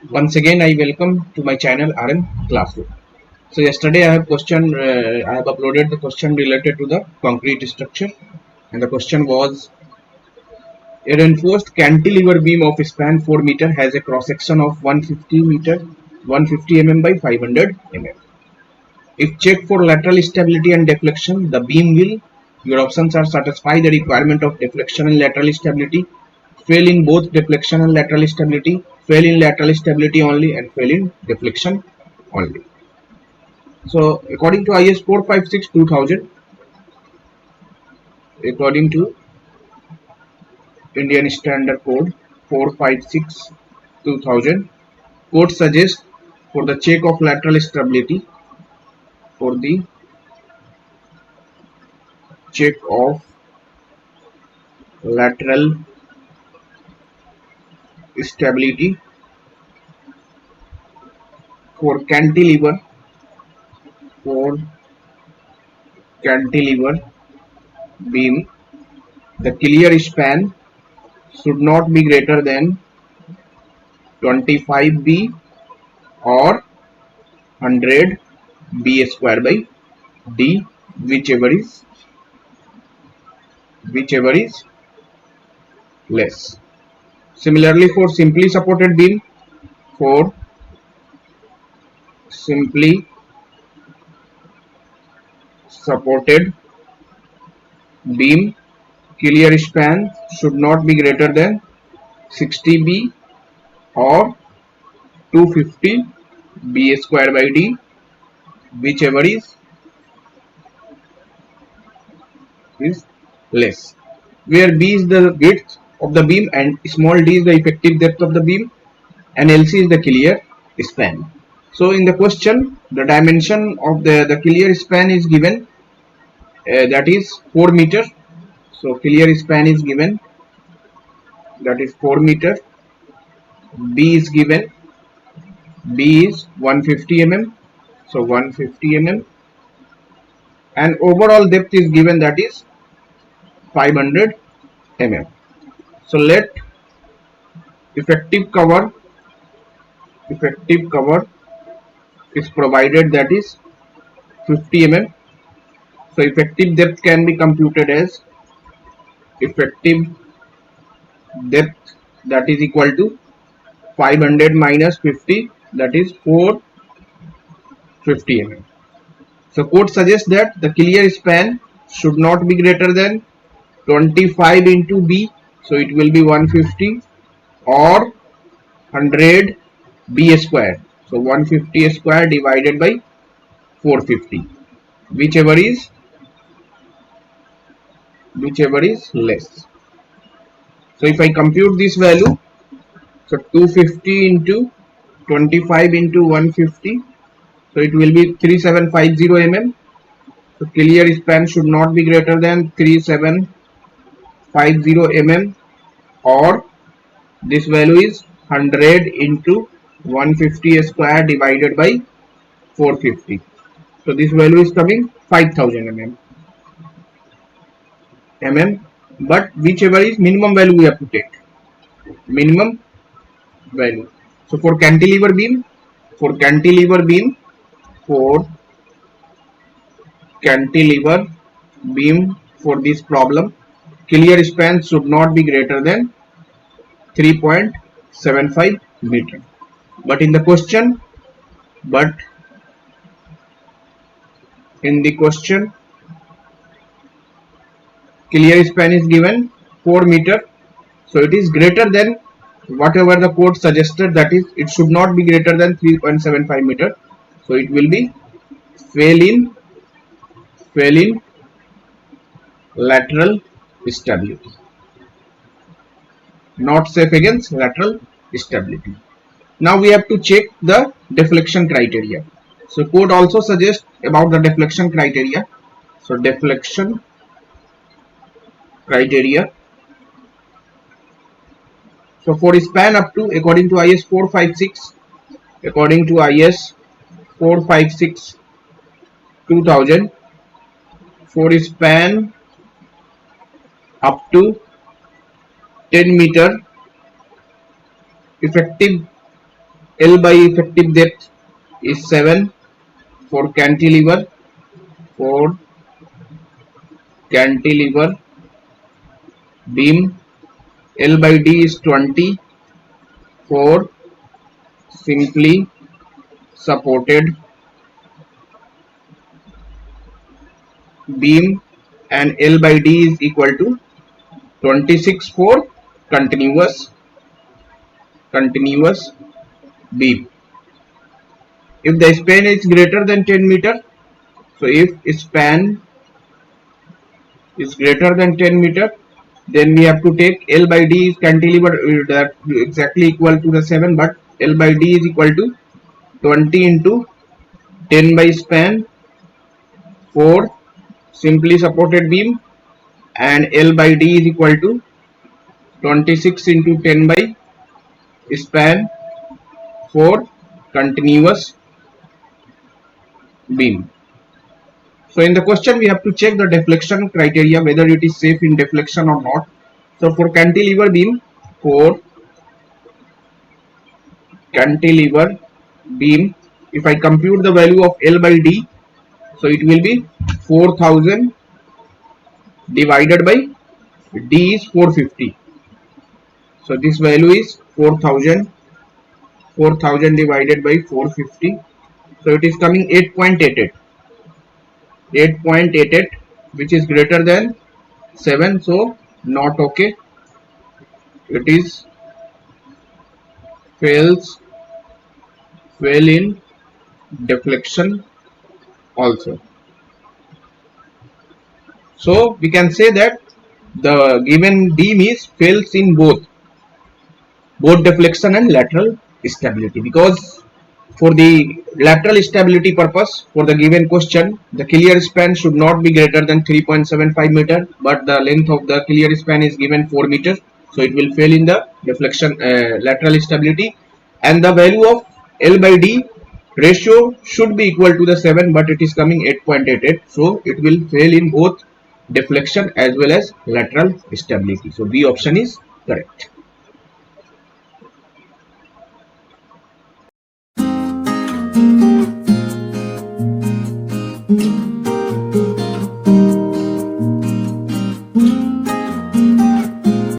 Once again, I welcome to my channel RM Classroom. So yesterday I have I have uploaded the question related to the concrete structure, and the question was: a reinforced cantilever beam of span 4 meter has a cross section of 150 mm by 500 mm. If checked for lateral stability and deflection, the beam will. Your options are: satisfy the requirement of deflection and lateral stability, fail in both deflection and lateral stability, fail in lateral stability only, and fail in deflection only. So according to IS 456-2000, according to Indian Standard Code 456-2000, code suggests for the check of lateral stability, for the check of lateral stability for for cantilever beam, the clear span should not be greater than 25b or 100 b square by d, whichever is less. Similarly, for simply supported beam, clear span should not be greater than 60b or 250 b square by d, whichever is less, where b is the width of the beam and small d is the effective depth of the beam and LC is the clear span. So in the question, the dimension of the clear span is given, that is 4 meter. So clear span is given, that is 4 meter. B is given, B is 150 mm. So 150 mm, and overall depth is given, that is 500 mm. So let effective cover is provided, that is 50 mm. So effective depth can be computed as effective depth, that is equal to 500 minus 50, that is 450 mm. So code suggests that the clear span should not be greater than 25 into b, so it will be 150 or 100 b square. So 150 square divided by 450, whichever is less. So if I compute this value, so 250 into 25 into 150, so it will be 3750 mm. So clear span should not be greater than 3750 mm, or this value is 100 into 150 square divided by 450. So this value is coming 5000 mm, but whichever is minimum value we have to take. Minimum value. So for cantilever beam, for cantilever beam for this problem, clear span should not be greater than 3.75 meter. But in the question, but in the question, clear span is given 4 meter, so it is greater than whatever the code suggested, that is it should not be greater than 3.75 meter. So it will be fail in lateral stability, not safe against lateral stability. Now we have to check the deflection criteria. So code also suggests about the deflection criteria. So deflection criteria. So for span up to, according to IS 456, according to IS 456 2000, for span up to 10 meter, effective L by effective depth is 7 for cantilever. Beam. L by D is 20 for simply supported beam, and L by D is equal to 26 for continuous beam. If the span is greater than 10 meter, so if span is greater than 10 meter, then we have to take L by D is cantilever, that exactly equal to the 7, but L by D is equal to 20 into 10 by span for simply supported beam, and L by D is equal to 26 into 10 by span for continuous beam. So in the question we have to check the deflection criteria, whether it is safe in deflection or not. So for cantilever beam, if I compute the value of L by D, so it will be 4000 divided by D is 450. So this value is 4000 divided by 450. So it is coming 8.88, which is greater than 7, so not okay. It is fail in deflection also. So we can say that the given beam is fails in both deflection and lateral stability, because for the lateral stability purpose, for the given question, the clear span should not be greater than 3.75 meter, but the length of the clear span is given 4 meters, so it will fail in the deflection lateral stability, and the value of L by D ratio should be equal to the 7, but it is coming 8.88, so it will fail in both deflection as well as lateral stability. So B option is correct.